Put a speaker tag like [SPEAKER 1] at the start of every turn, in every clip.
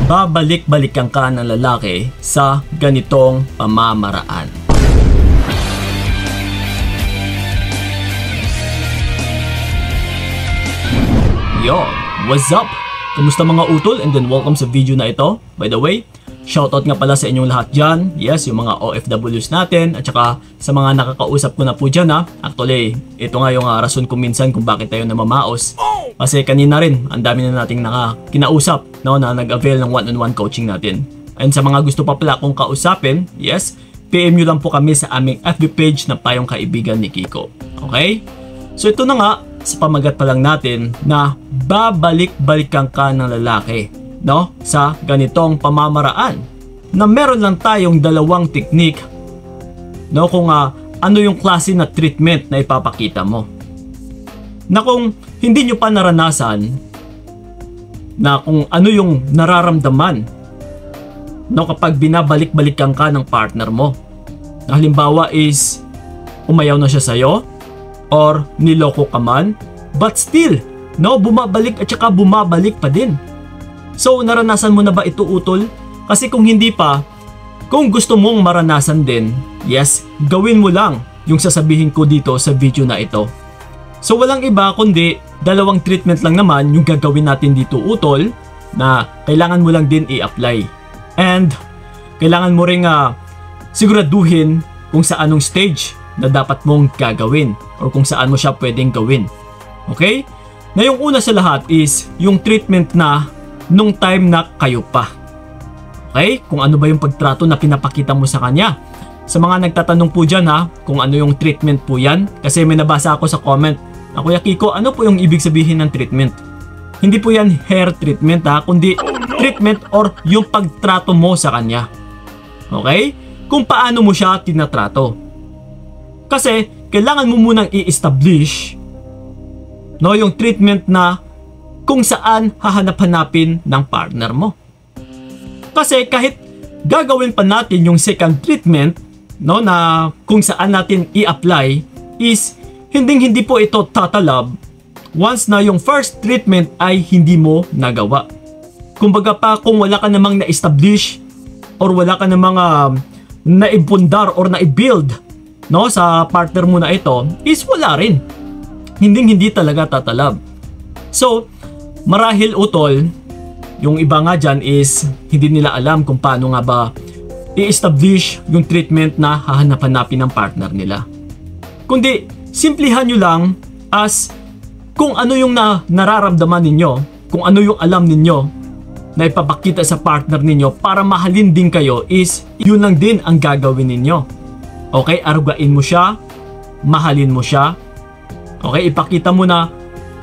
[SPEAKER 1] babalik-balikan ka ng lalaki sa ganitong pamamaraan. Yo, what's up? Kumusta mga utol, and then welcome sa video na ito. By the way, shoutout nga pala sa inyong lahat dyan. Yes, yung mga OFWs natin at saka sa mga nakakausap ko na po dyan ha. Actually, ito nga yung rason ko minsan kung bakit tayo namamaos. Kasi kanina rin, ang dami na nating kinausap, no, na nag-avail ng one-on-one coaching natin. And sa mga gusto pa pala kong kausapin, yes, PM nyo lang po kami sa aming FB page na Payong Kaibigan ni Kiko. Okay? So ito na nga, sa pamagat pa lang natin na babalik-balikan ka ng lalaki, no, sa ganitong pamamaraan. Na meron lang tayong dalawang teknik, no, kung ano yung klase na treatment na ipapakita mo. Na kung hindi nyo pa naranasan, na kung ano yung nararamdaman, no, kapag binabalik-balikan ka ng partner mo. Na halimbawa is umayaw na siya sa'yo, or niloko ka man, but still, no, bumabalik at saka bumabalik pa din. So, naranasan mo na ba ito, utol? Kasi kung hindi pa, kung gusto mong maranasan din, yes, gawin mo lang yung sasabihin ko dito sa video na ito. So, walang iba kundi dalawang treatment lang naman yung gagawin natin dito, utol, na kailangan mo lang din i-apply. And kailangan mo ring siguraduhin kung sa anong stage na dapat mong gagawin or kung saan mo siya pwedeng gawin. Okay? Na yung una sa lahat is yung treatment na nung time na kayo pa. Okay? Kung ano ba yung pagtrato na pinapakita mo sa kanya. Sa mga nagtatanong po dyan kung ano yung treatment po yan. Kasi may nabasa ako sa comment na, Kuya Kiko, ano po yung ibig sabihin ng treatment? Hindi po yan hair treatment kundi treatment or yung pagtrato mo sa kanya. Okay? Kung paano mo siya tinatrato. Kasi kailangan mo munang i-establish, no, yung treatment na kung saan hahanap-hanapin ng partner mo. Kasi kahit gagawin pa natin yung second treatment, no, na kung saan natin i-apply, is hindi po ito tatalab once na yung first treatment ay hindi mo nagawa. Kumbaga pa, kung wala ka namang na-establish or wala ka namang naibundar or na-build, no, sa partner mo na ito, is wala rin. Hindi talaga tatalab. So, marahil, utol, yung iba nga dyan is hindi nila alam kung paano nga ba i-establish yung treatment na hahanap-hanapin ng partner nila. Kundi, simplihan nyo lang as kung ano yung nararamdaman ninyo, kung ano yung alam ninyo na ipapakita sa partner ninyo para mahalin din kayo, is yun lang din ang gagawin ninyo. Okay, arugain mo siya, mahalin mo siya. Okay, ipakita mo na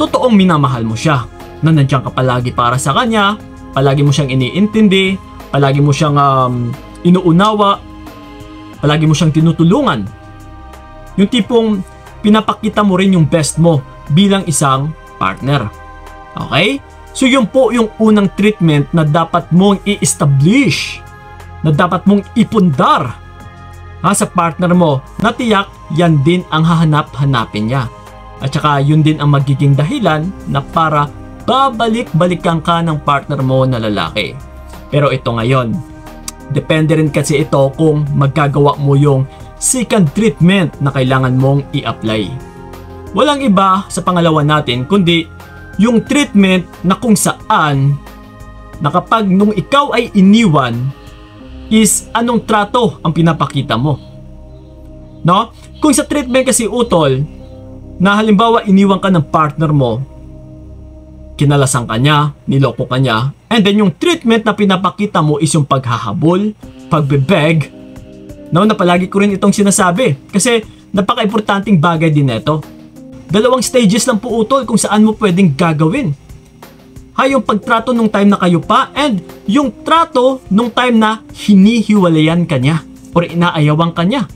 [SPEAKER 1] totoong minamahal mo siya. Na nandiyan ka palagi para sa kanya, palagi mo siyang iniintindi, palagi mo siyang inuunawa, palagi mo siyang tinutulungan. Yung tipong pinapakita mo rin yung best mo bilang isang partner. Okay? So yun po yung unang treatment na dapat mong i-establish, na dapat mong ipundar sa partner mo, na tiyak yan din ang hahanap-hanapin niya. At saka yun din ang magiging dahilan na para babalik-balikan ka ng partner mo na lalaki. Pero ito ngayon, depende rin kasi ito kung magagawa mo yung second treatment na kailangan mong i-apply. Walang iba sa pangalawa natin kundi yung treatment na kung saan na kapag nung ikaw ay iniwan, is anong trato ang pinapakita mo. No? Kung sa treatment kasi, utol, na halimbawa iniwan ka ng partner mo, kinalasan ka niya, niloko ka niya, and then yung treatment na pinapakita mo is yung paghahabol, pagbebeg, no, na palagi ko rin itong sinasabi kasi napaka-importanting bagay din ito. Dalawang stages lang po, utol, kung saan mo pwedeng gagawin. Yung pagtrato nung time na kayo pa, and yung trato nung time na hinihiwalayan ka niya or inaayawan ka niya.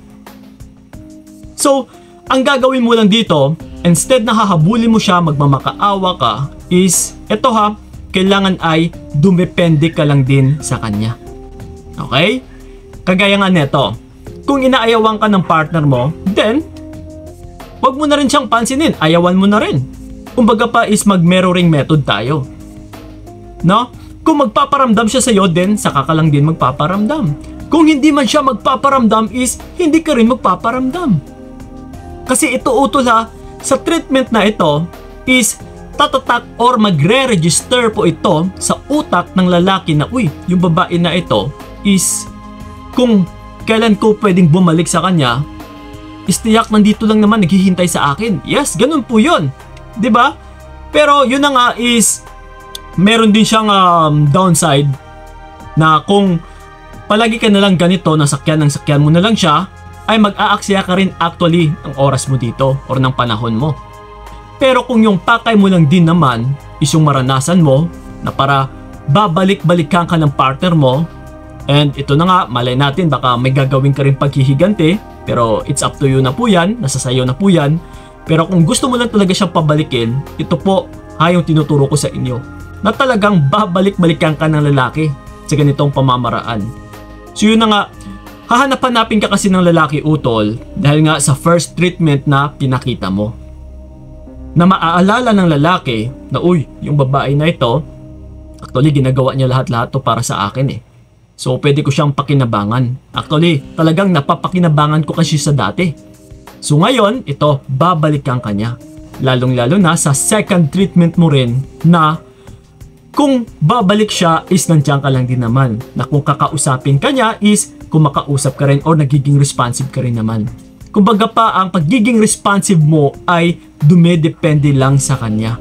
[SPEAKER 1] So, ang gagawin mo lang dito, instead na hahabulin mo siya, magmamakaawa ka, is ito kailangan ay dumepende ka lang din sa kanya. Okay? Kagaya nga neto, kung inaayawan ka ng partner mo, then wag mo na rin siyang pansinin, ayawan mo na rin. Kumbaga pa is mag-mirroring method tayo. No? Kung magpaparamdam siya sa'yo, then saka ka lang din magpaparamdam. Kung hindi man siya magpaparamdam is hindi ka rin magpaparamdam. Kasi ito utol ha, sa treatment na ito is tatatak or magre-register po ito sa utak ng lalaki na uy, yung babae na ito is kung kailan ko pwedeng bumalik sa kanya, is tiyak nandito lang naman naghihintay sa akin. Yes, ganun po yun. 'Di ba? Pero yun na nga is meron din siyang downside na kung palagi ka na lang ganito, nasakyan mo na lang siya, ay mag-aaksaya ka rin actually ng oras mo dito or ng panahon mo. Pero kung yung pakay mo lang din naman is yung maranasan mo na para babalik-balikan ka ng partner mo, and ito na nga, malay natin baka may gagawin ka rin paghihigante, pero it's up to you na po yan, nasa sayo na po yan. Pero kung gusto mo lang talaga siyang pabalikin, ito po yung tinuturo ko sa inyo, na talagang babalik-balikan ka ng lalaki sa ganitong pamamaraan. So yun na nga, hahanap-hanapin ka kasi ng lalaki utol dahil nga sa first treatment na pinakita mo. Na maaalala ng lalaki na uy, yung babae na ito, actually ginagawa niya lahat-lahat to para sa akin eh. So pwede ko siyang pakinabangan. Actually, talagang napapakinabangan ko kasi sa dati. So ngayon, ito, babalikan ka niya. Lalong-lalo na sa second treatment mo rin na kung babalik siya is nandiyan ka lang din naman. Na kung kakausapin ka niya is kung makausap ka rin or nagiging responsive ka rin naman. Kumbaga pa, ang pagiging responsive mo ay dumedepende lang sa kanya.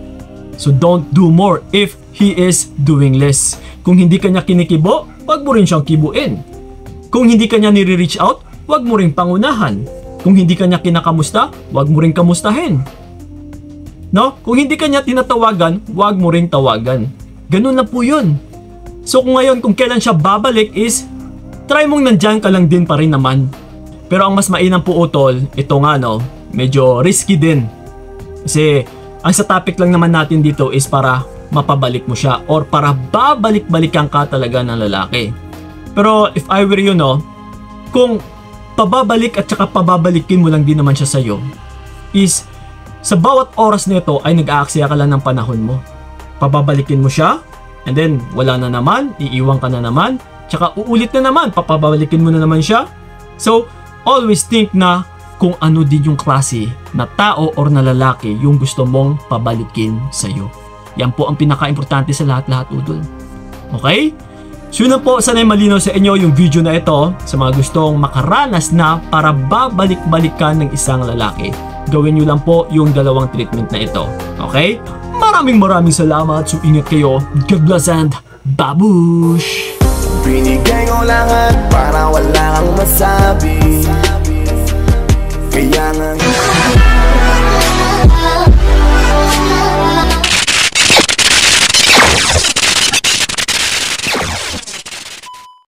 [SPEAKER 1] So don't do more if he is doing less. Kung hindi ka niya kinikibo, wag mo rin siyang kibuin. Kung hindi ka niya nire-reach out, wag mo rin pangunahan. Kung hindi ka niya kinakamusta, wag mo rin kamustahin. No? Kung hindi ka niya tinatawagan, wag mo rin tawagan. Ganun na po yun. So kung ngayon, kung kailan siya babalik is, try mong nandyan ka lang din pa rin naman. Pero ang mas mainam po utol, ito nga no, medyo risky din. Kasi ang sa topic lang naman natin dito is para mapabalik mo siya or para babalik-balikan ka talaga ng lalaki. Pero if I were you no, kung pababalik at saka pababalikin mo lang din naman siya sa'yo, is sa bawat oras nito ay nag-aaksaya ka lang ng panahon mo. Pababalikin mo siya, and then wala na naman, iiwan ka na naman, tsaka uulit na naman, papabalikin mo na naman siya. So, always think na kung ano din yung klase na tao or na lalaki yung gusto mong pabalikin sa'yo. Yan po ang pinaka-importante sa lahat-lahat udol. Okay? So yun na po, sana'y malinaw sa inyo yung video na ito sa mga gustong makaranas na para babalik-balikan ng isang lalaki. Gawin nyo lang po yung dalawang treatment na ito. Okay? Maraming salamat. So ingat kayo. God bless and babush!
[SPEAKER 2] Binigay ko lahat para wala kang